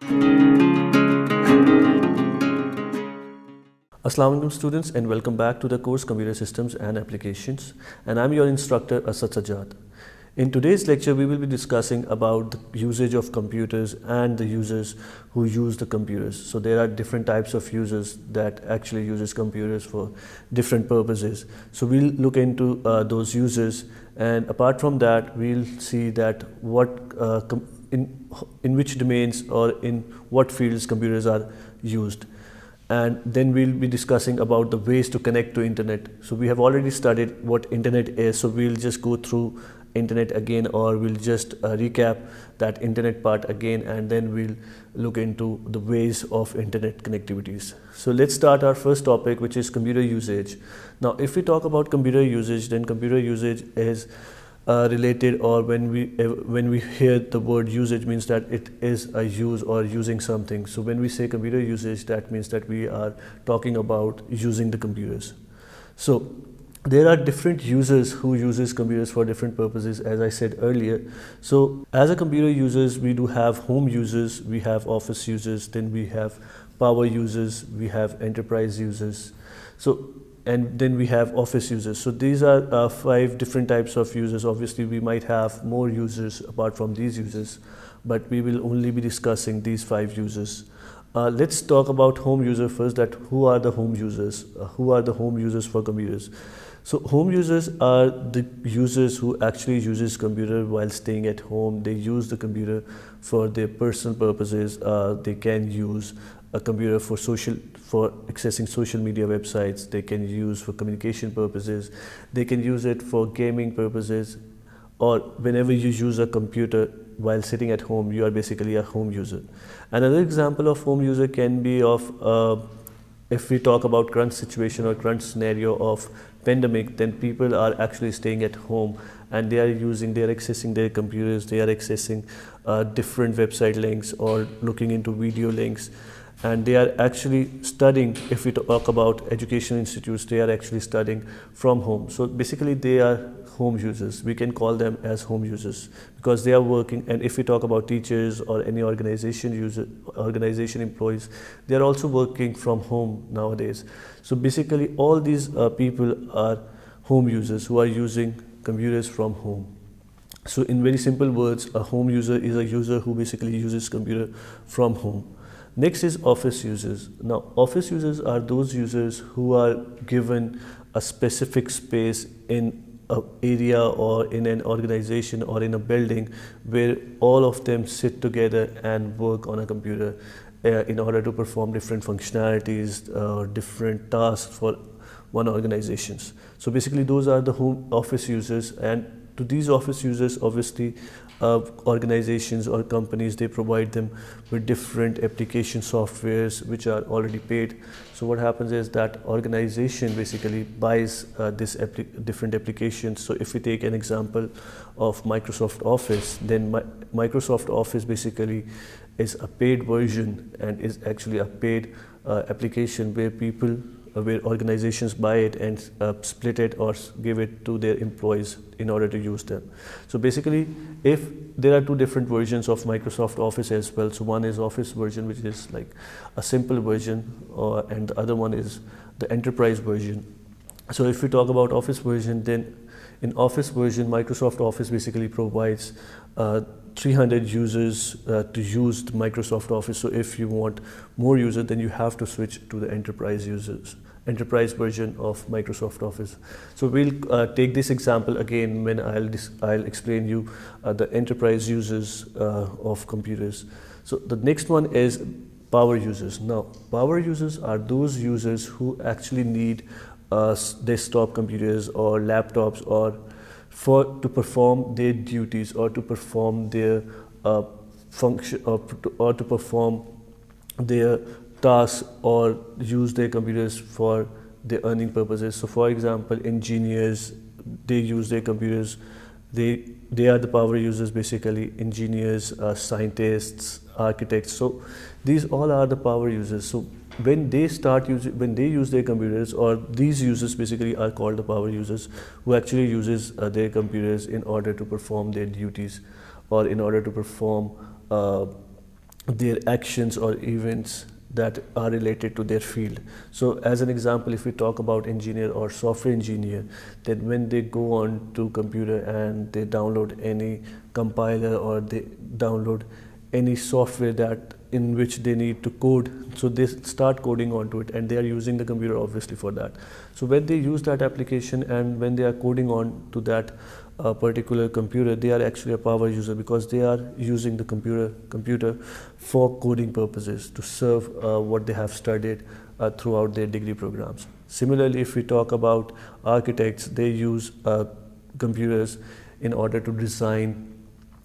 Assalamu alaikum students, and welcome back to the course Computer Systems and Applications, and I'm your instructor Asad Sajjad. In today's lecture we will be discussing about the usage of computers and the users who use the computers. So there are different types of users that actually uses computers for different purposes. So we'll look into those users, and apart from that we'll see that in which domains or in what fields computers are used. And then we'll be discussing about the ways to connect to internet. So we have already studied what internet is, so we'll just go through internet again, or we'll just recap that internet part again, and then we'll look into the ways of internet connectivities. So let's start our first topic, which is computer usage. Now if we talk about computer usage, then computer usage is related, or when we hear the word usage, means that it is a use or using something. So when we say computer usage, that means that we are talking about using the computers. So there are different users who uses computers for different purposes, as I said earlier. So as a computer users, we do have home users, we have office users, then we have power users, we have enterprise users. And then we have office users. So these are 5 different types of users. Obviously we might have more users apart from these users, but we will only be discussing these 5 users. Let's talk about home user first, that who are the home users? Who are the home users for computers? So home users are the users who actually uses computer while staying at home. They use the computer for their personal purposes. They can use a computer for accessing social media websites. They can use for communication purposes. They can use it for gaming purposes, or whenever you use a computer while sitting at home, you are basically a home user. Another example of home user can be of if we talk about current situation or current scenario of pandemic, then people are actually staying at home and they are accessing their computers, they are accessing different website links or looking into video links, and they are actually studying. If we talk about education institutes, they are actually studying from home. So basically they are home users. We can call them as home users because they are working. And if we talk about teachers or any organization employees, they are also working from home nowadays. So basically all these people are home users who are using computers from home. So in very simple words, a home user is a user who basically uses computer from home. Next is office users. Now office users are those users who are given a specific space in an area or in an organization or in a building where all of them sit together and work on a computer in order to perform different functionalities or different tasks for one organizations. So basically those are the home office users, and to these office users, obviously organizations or companies, they provide them with different application softwares which are already paid. So what happens is that organization basically buys different applications. So if we take an example of Microsoft Office, then Microsoft Office basically is a paid version and is actually a paid application where organizations buy it and split it or give it to their employees in order to use them. So basically, if there are 2 different versions of Microsoft Office as well, so one is Office version, which is like a simple version, and the other one is the enterprise version. So if we talk about Office version, then in Office version, Microsoft Office basically provides 300 users to use the Microsoft Office. So if you want more users, then you have to switch to the enterprise version of Microsoft Office. So we'll take this example again when I'll explain you the enterprise users of computers. So the next one is power users. Now power users are those users who actually need desktop computers or laptops to perform their duties or to perform their function or to perform their tasks or use their computers for their earning purposes. So for example, engineers, they use their computers. They are the power users basically. Engineers, scientists, architects. So these all are the power users. So when they use their computers, or these users basically are called the power users, who actually uses their computers in order to perform their duties or in order to perform their actions or events that are related to their field. So as an example, if we talk about engineer or software engineer, then when they go on to computer and they download any compiler or they download any software that in which they need to code, so they start coding onto it, and they are using the computer obviously for that. So when they use that application and when they are coding on to that particular computer, they are actually a power user, because they are using the computer for coding purposes to serve what they have studied throughout their degree programs. Similarly, if we talk about architects, they use computers in order to design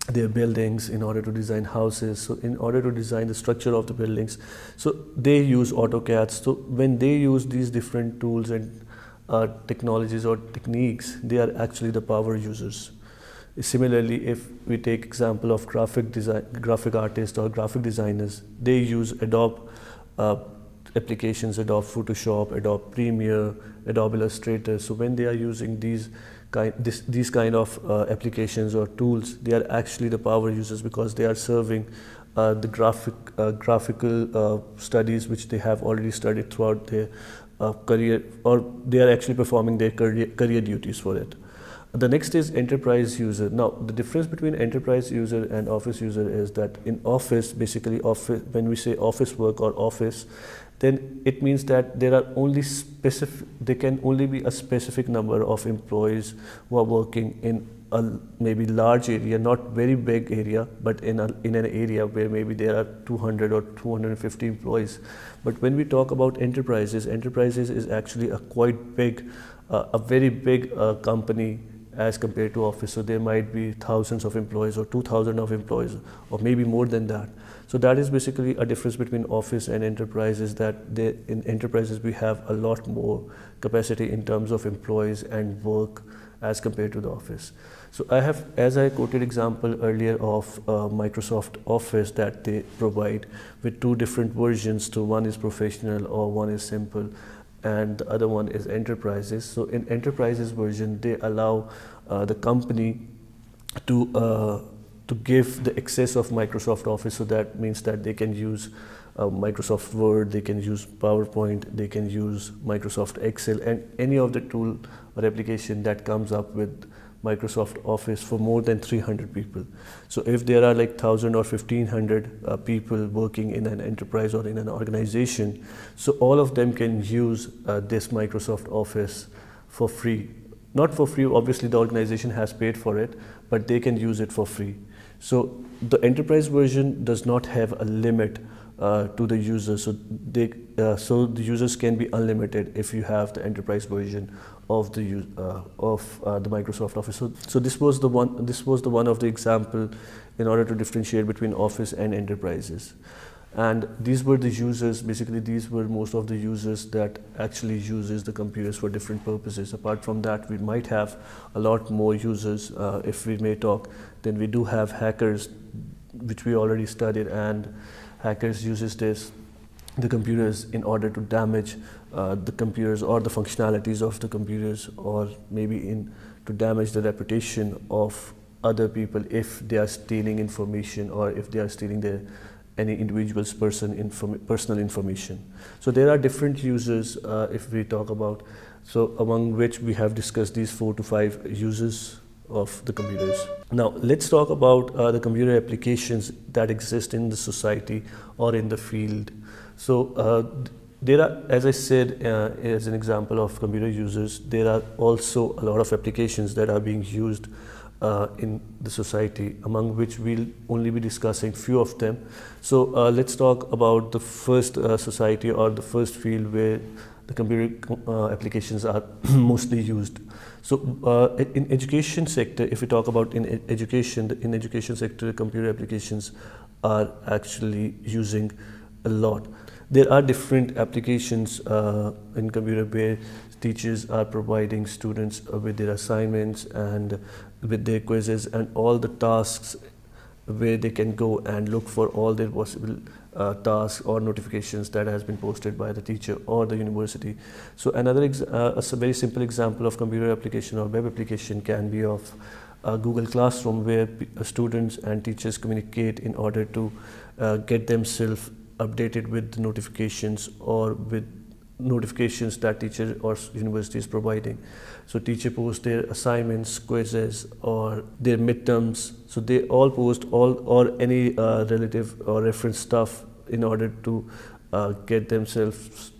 their buildings, in order to design houses, so in order to design the structure of the buildings, so they use AutoCAD. So when they use these different tools and technologies or techniques, they are actually the power users. Similarly, if we take example of graphic artists or graphic designers, they use Adobe applications, Adobe Photoshop, Adobe Premiere, Adobe Illustrator. So when they are using these kind of applications or tools, they are actually the power users, because they are serving the graphical studies which they have already studied throughout their career, or they are actually performing their career duties for it. The next is enterprise user. Now, the difference between enterprise user and office user is that in office, basically when we say office work or office, then it means that there are only there can only be a specific number of employees who are working in a maybe large area, not very big area, but in an area where maybe there are 200 or 250 employees. But when we talk about enterprises is actually a quite big, a very big company as compared to office. So there might be thousands of employees or 2,000 of employees, or maybe more than that. So that is basically a difference between office and enterprises, that in enterprises we have a lot more capacity in terms of employees and work as compared to the office. So as I quoted example earlier of Microsoft Office that they provide with two different versions. So one is professional or one is simple, and the other one is enterprises. So in enterprises version, they allow the company to give the access of Microsoft Office. So that means that they can use Microsoft Word, they can use PowerPoint, they can use Microsoft Excel, and any of the tool or application that comes up with Microsoft Office for more than 300 people. So if there are like 1,000 or 1,500 people working in an enterprise or in an organization, so all of them can use this Microsoft Office for free. Not for free, obviously the organization has paid for it, but they can use it for free. So the enterprise version does not have a limit to the users, so the users can be unlimited if you have the enterprise version of the Microsoft Office. So this was the one of the example in order to differentiate between office and enterprises. And these were the users, basically these were most of the users that actually uses the computers for different purposes. Apart from that, we might have a lot more users if we may talk. Then we do have hackers, which we already studied, and hackers uses the computers in order to damage the computers or the functionalities of the computers, or maybe to damage the reputation of other people if they are stealing information or if they are stealing any individual's personal information. So there are different users if we talk about, so among which we have discussed these 4 to 5 uses of the computers. Now let's talk about the computer applications that exist in the society or in the field. So there are, as I said, as an example of computer users, there are also a lot of applications that are being used in the society, among which we'll only be discussing few of them. So let's talk about the first society or the first field where the computer applications are mostly used. So in education sector, if we talk about in education sector, computer applications are actually using a lot. There are different applications in computer where teachers are providing students with their assignments and with their quizzes and all the tasks, where they can go and look for all their possible tasks or notifications that has been posted by the teacher or the university. So another a very simple example of computer application or web application can be of Google Classroom, where students and teachers communicate in order to get themselves updated with the notifications or with notifications that teacher or university is providing. So teacher posts their assignments, quizzes, or their midterms. So they all post all or any relative or reference stuff in order to get themselves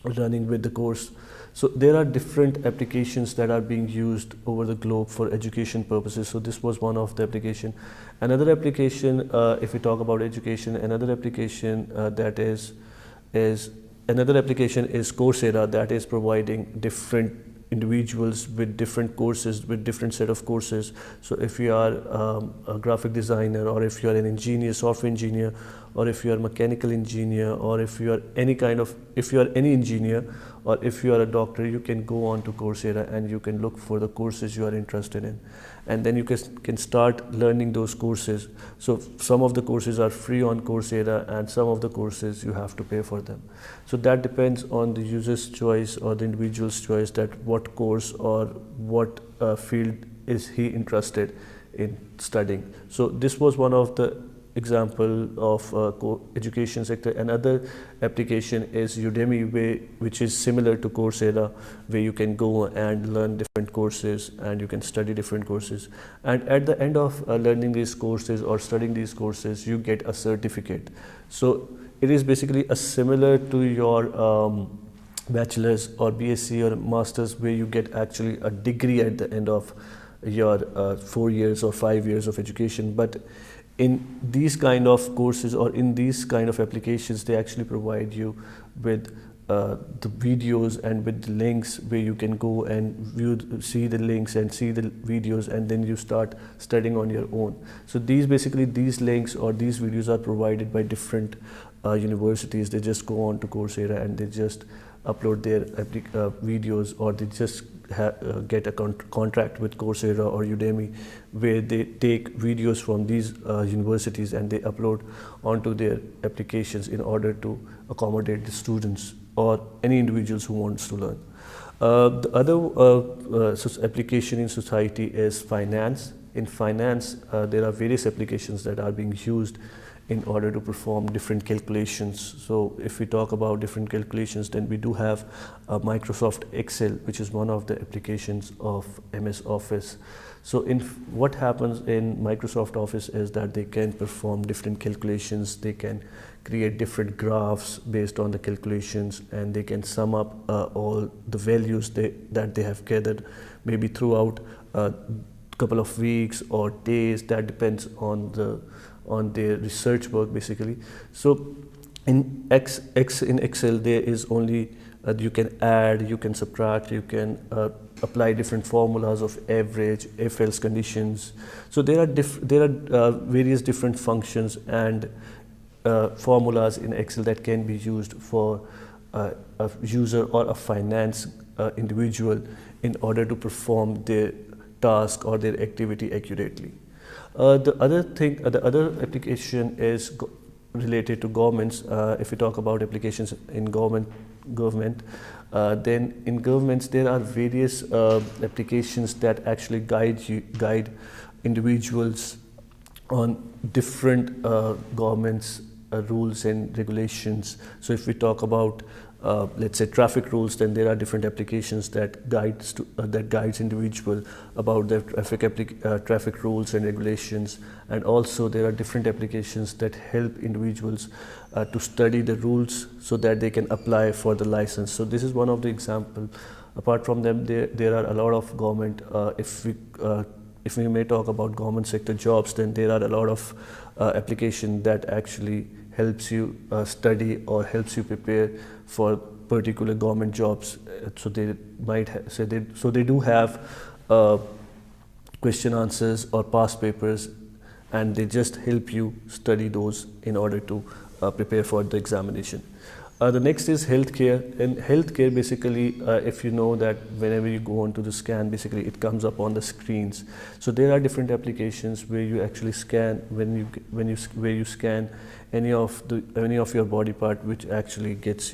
running with the course. So there are different applications that are being used over the globe for education purposes. So this was one of the application. Another application, if we talk about education, another application another application is Coursera, that is providing different individuals with different courses, with different set of courses. So if you are a graphic designer, or if you are an engineer, software engineer, or if you are a mechanical engineer, or if you are any engineer, or if you are a doctor, you can go on to Coursera and you can look for the courses you are interested in, and then you can start learning those courses. So some of the courses are free on Coursera, and some of the courses you have to pay for them. So that depends on the user's choice or the individual's choice, that what course or what field is he interested in studying. So this was one of the example of education sector. Another application is Udemy, which is similar to Coursera, where you can go and learn different courses and you can study different courses, and at the end of learning these courses or studying these courses, you get a certificate. So it is basically a similar to your bachelor's or BSc or master's, where you get actually a degree at the end of your 4 years or 5 years of education. But in these kind of courses or in these kind of applications, they actually provide you with the videos and with the links, where you can go and see the links and see the videos, and then you start studying on your own. So these links or these videos are provided by different universities. They just go on to Coursera and they just upload their videos, or they just get a contract with Coursera or Udemy, where they take videos from these universities and they upload onto their applications in order to accommodate the students or any individuals who wants to learn. The other application in society is finance. In finance, there are various applications that are being used in order to perform different calculations. So if we talk about different calculations, then we do have Microsoft Excel, which is one of the applications of MS Office. So what happens in Microsoft Office is that they can perform different calculations, they can create different graphs based on the calculations, and they can sum up all the values that they have gathered, maybe throughout a couple of weeks or days. That depends on their research work basically. So in Excel there is only you can add, you can subtract, you can apply different formulas of average, if-else conditions. So there are various different functions and formulas in Excel that can be used for a user or a finance individual in order to perform their task or their activity accurately. The other application is related to governments. If we talk about applications in government, then in governments there are various applications that actually guide individuals on different governments rules and regulations. So if we talk about let's say traffic rules, then there are different applications that guides individual about the traffic rules and regulations, and also there are different applications that help individuals to study the rules so that they can apply for the license. So this is one of the example. Apart from them, there are a lot of government. If we may talk about government sector jobs, then there are a lot of application that actually helps you study or helps you prepare for particular government jobs. So they might they do have question answers or past papers, and they just help you study those in order to prepare for the examination. The next is healthcare. In healthcare, basically, if you know that whenever you go onto the scan, basically it comes up on the screens. So there are different applications where you actually scan where you scan any of your body part, which actually gets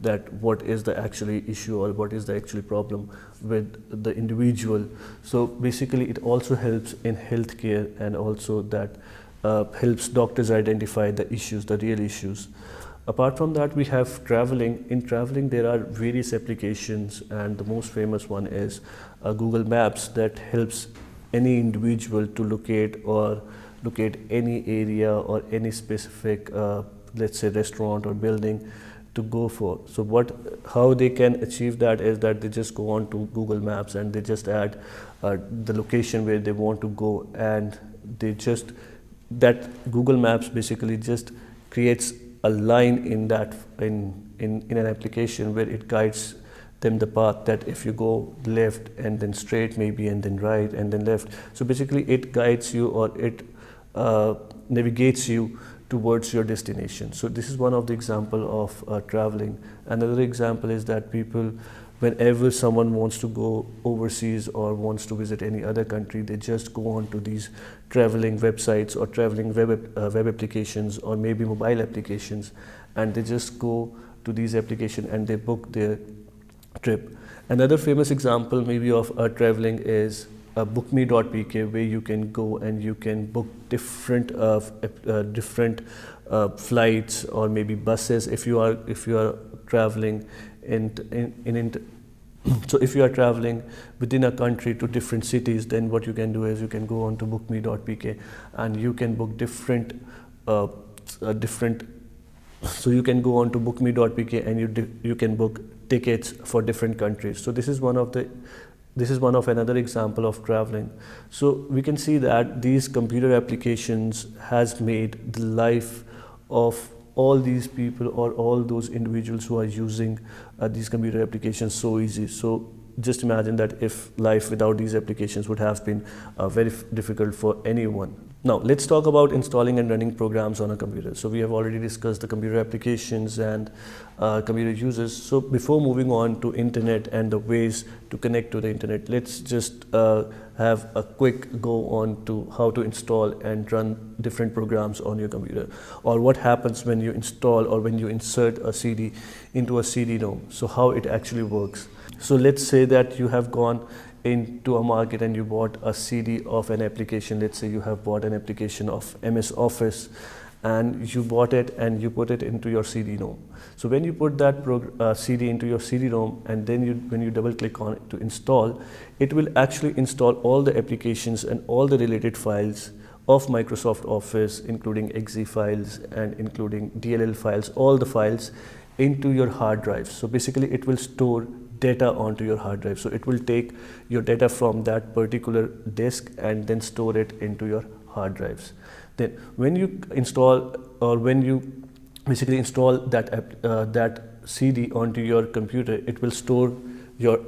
that what is the actually issue or what is the actually problem with the individual. So basically, it also helps in healthcare, and also that helps doctors identify the issues, the real issues. Apart from that, we have traveling. In traveling, there are various applications, and the most famous one is Google Maps, that helps any individual to locate any area or any specific, let's say, restaurant or building to go for. So how they can achieve that is that they just go on to Google Maps and they just add the location where they want to go, and that Google Maps basically just creates a line in an application where it guides them the path, that if you go left and then straight maybe and then right and then left. So basically it guides you, or it navigates you towards your destination. So this is one of the example of traveling. Another example is that people, whenever someone wants to go overseas or wants to visit any other country, they just go on to these traveling websites or traveling web applications or maybe mobile applications, and they just go to these applications and they book their trip. Another famous example maybe of traveling is bookme.pk, where you can go and you can book different flights or maybe buses if you are traveling so if you are traveling within a country to different cities, then what you can do is you can go on to bookme.pk and you can book different so you can go on to bookme.pk and you can book tickets for different countries. So this is one of another example of traveling. So we can see that these computer applications has made the life of all these people or all those individuals who are using these computer applications so easy. So just imagine that if life without these applications would have been very difficult for anyone. Now let's talk about installing and running programs on a computer. So we have already discussed the computer applications and computer users. So before moving on to internet and the ways to connect to the internet, let's just have a quick go on to how to install and run different programs on your computer, or what happens when you install or when you insert a CD into a CD-ROM. So how it actually works. So let's say that you have gone into a market and you bought a CD of an application. Let's say you have bought an application of MS Office and you bought it and you put it into your CD-ROM. So when you put that CD into your CD-ROM and then when you double click on it to install, it will actually install all the applications and all the related files of Microsoft Office, including .exe files and including DLL files, all the files into your hard drive. So basically it will store data onto your hard drive. So it will take your data from that particular disk and then store it into your hard drives. Then when you install or when you basically install that CD onto your computer, it will store your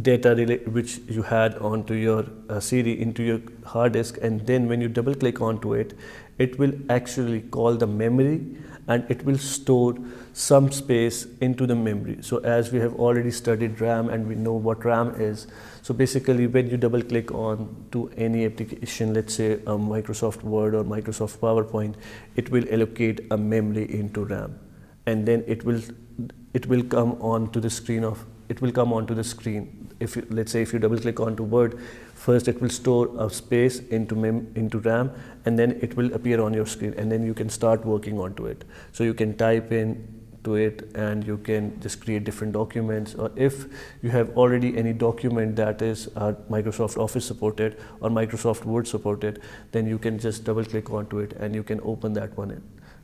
data which you had onto your CD into your hard disk, and then when you double click onto it, it will actually call the memory and it will store some space into the memory. So as we have already studied RAM and we know what RAM is, so basically when you double click on to any application, let's say Microsoft Word or Microsoft PowerPoint, it will allocate a memory into RAM, and then it will come onto the screen. Let's say if you double click onto Word, first it will store a space into RAM, and then it will appear on your screen, and then you can start working onto it. So you can type in to it and you can just create different documents, or if you have already any document that is Microsoft Office supported or Microsoft Word supported, then you can just double click onto it and you can open that one in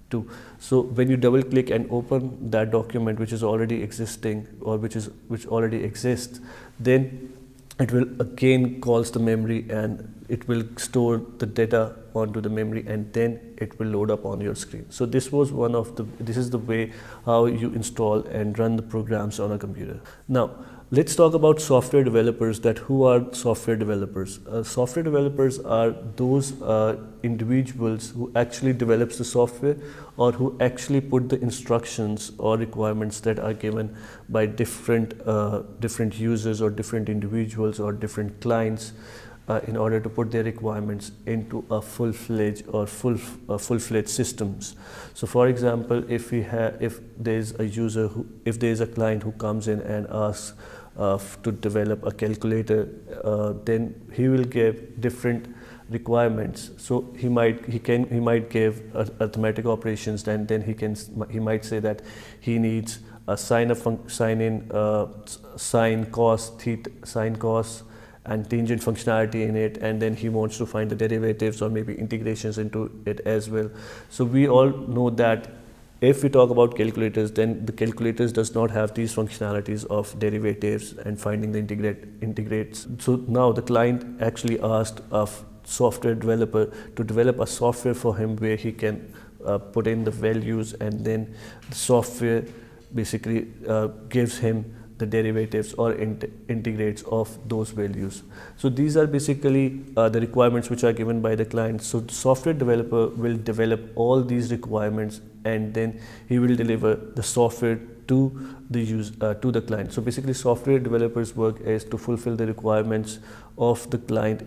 too. So when you double click and open that document which is already existing or which already exists, then it will again calls the memory and it will store the data onto the memory, and then it will load up on your screen. So this is the way how you install and run the programs on a computer. Now let's talk about software developers. That who are software developers? Software developers are those individuals who actually develops the software, or who actually put the instructions or requirements that are given by different users or different individuals or different clients in order to put their requirements into a full-fledged systems. So for example, if there is a client who comes in and asks to develop a calculator, then he will give different requirements. So he might give arithmetic operations, then he might say that he needs a sine, cos, theta, sine, cos, and tangent functionality in it, and then he wants to find the derivatives or maybe integrations into it as well. So we all know that if we talk about calculators, then the calculators does not have these functionalities of derivatives and finding the integrates. So now the client actually asked a software developer to develop a software for him where he can put in the values, and then the software basically gives him the derivatives or integrates of those values. So these are basically the requirements which are given by the client. So the software developer will develop all these requirements, and then he will deliver the software to the client. So basically software developers' work is to fulfill the requirements of the client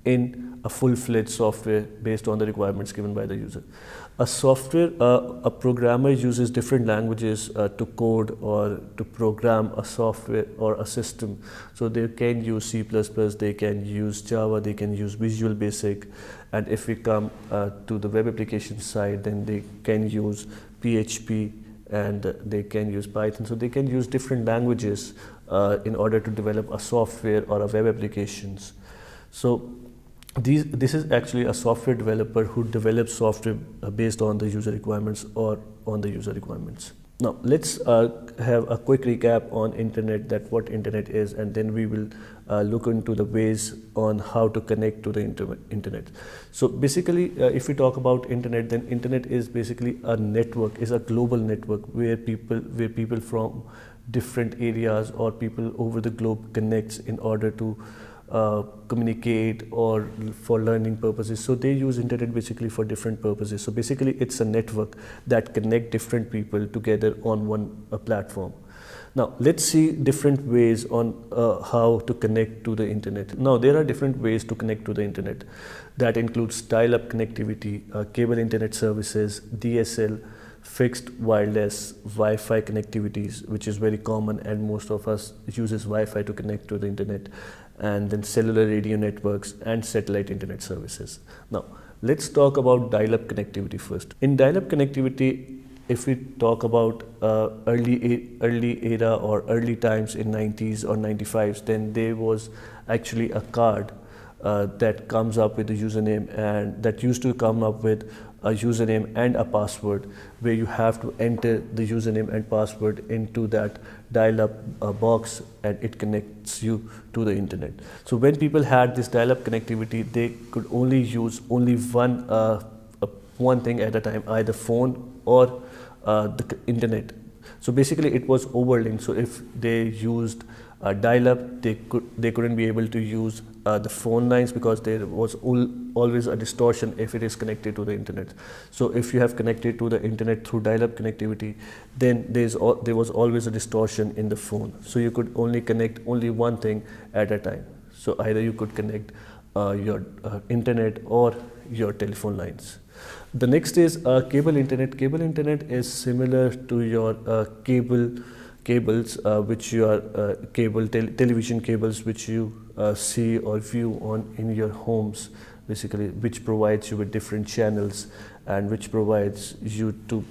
in a full-fledged software based on the requirements given by the user. A programmer uses different languages to code or to program a software or a system. So they can use C++, they can use Java, they can use Visual Basic, and if we come to the web application side, then they can use PHP and they can use Python. So they can use different languages in order to develop a software or a web applications. So this is actually a software developer who develops software based on the user requirements or on the user requirements. Now let's have a quick recap on internet, that what internet is, and then we will look into the ways on how to connect to the internet. So basically if we talk about internet, then internet is basically a network, is a global network where people from different areas or people over the globe connects in order to communicate or for learning purposes. So they use internet basically for different purposes. So basically it's a network that connect different people together on one platform. Now let's see different ways on how to connect to the internet. Now there are different ways to connect to the internet. That includes dial-up connectivity, cable internet services, DSL, fixed wireless, Wi-Fi connectivities, which is very common and most of us uses Wi-Fi to connect to the internet, and then cellular radio networks and satellite internet services. Now let's talk about dial-up connectivity first. In dial-up connectivity, if we talk about early era or early times in 90s or 95s, then there was actually a card that comes up with a username, and that used to come up with a username and a password, where you have to enter the username and password into that dial-up box, and it connects you to the internet. So when people had this dial-up connectivity, they could only use one thing at a time, either phone or the internet. So basically it was overlinked. So if they used dial-up, they couldn't be able to use the phone lines, because there was always a distortion if it is connected to the internet. So if you have connected to the internet through dial-up connectivity, then there was always a distortion in the phone. So you could only connect only one thing at a time. So either you could connect your internet or your telephone lines. The next is cable internet. Cable internet is similar to your cables, which you are television cables, which you see or view in your homes, basically, which provides you with different channels, and which provides you to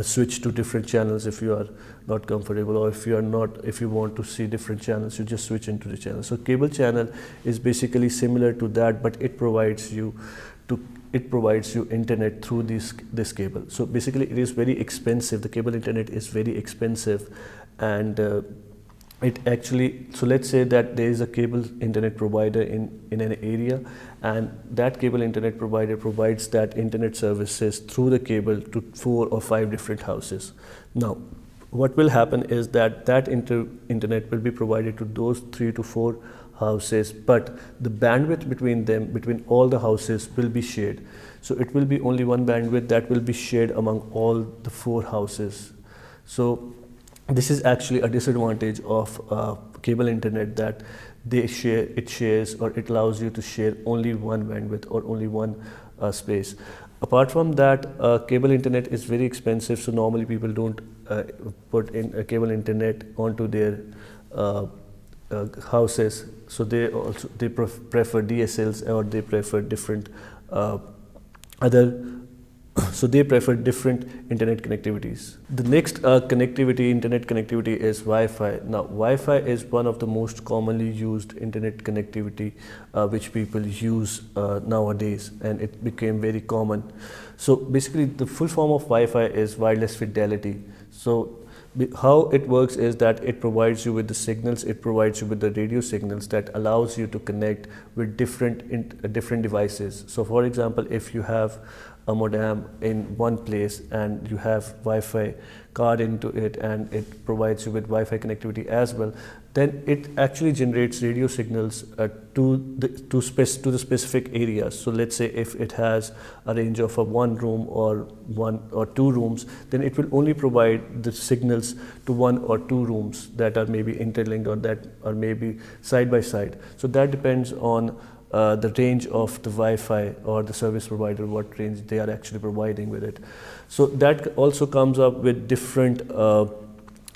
switch to different channels if you are not comfortable, or if you want to see different channels, you just switch into the channel. So cable channel is basically similar to that, but it provides you internet through this cable. So basically it is very expensive. The cable internet is very expensive, and it actually, so let's say that there is a cable internet provider in an area, and that cable internet provider provides that internet services through the cable to 4 or 5 different houses. Now what will happen is that internet will be provided to those 3 to 4 houses, but the bandwidth between them, between all the houses, will be shared. So it will be only one bandwidth that will be shared among all the 4 houses. So this is actually a disadvantage of cable internet, that it shares, or it allows you to share only one bandwidth or only one space. Apart from that, cable internet is very expensive, so normally people don't put in a cable internet onto their houses. So they prefer DSLs, or they prefer different other so they prefer different internet connectivities. The next internet connectivity is Wi-Fi. Now Wi-Fi is one of the most commonly used internet connectivity which people use nowadays, and it became very common. So basically the full form of Wi-Fi is wireless fidelity. So how it works is that it provides you with the signals, it provides you with the radio signals that allows you to connect with different devices. So for example, if you have a modem in one place and you have Wi-Fi card into it, and it provides you with Wi-Fi connectivity as well, then it actually generates radio signals to the specific areas. So let's say if it has a range of 1 room or 1 or 2 rooms, then it will only provide the signals to 1 or 2 rooms that are maybe interlinked, or that are maybe side by side. So that depends on the range of the Wi-Fi or the service provider, what range they are actually providing with it. So that also comes up with different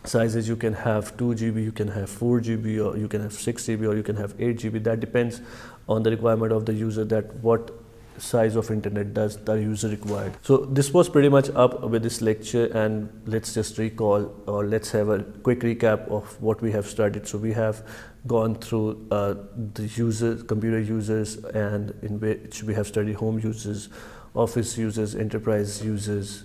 sizes. You can have 2 GB, you can have 4 GB, or you can have 6 GB, or you can have 8 GB. That depends on the requirement of the user, that what size of internet does the user required. So this was pretty much up with this lecture, and let's just recall, or let's have a quick recap of what we have studied. So we have gone through the computer users, and in which we have studied home users, office users, enterprise users,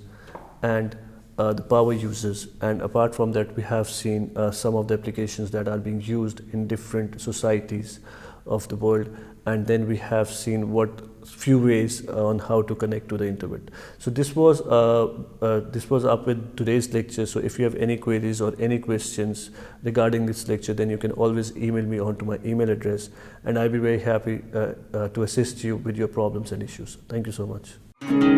and the power users. And apart from that, we have seen some of the applications that are being used in different societies of the world, and then we have seen what few ways on how to connect to the internet. So this was up with today's lecture. So if you have any queries or any questions regarding this lecture, then you can always email me onto my email address, and I'll be very happy to assist you with your problems and issues. Thank you so much.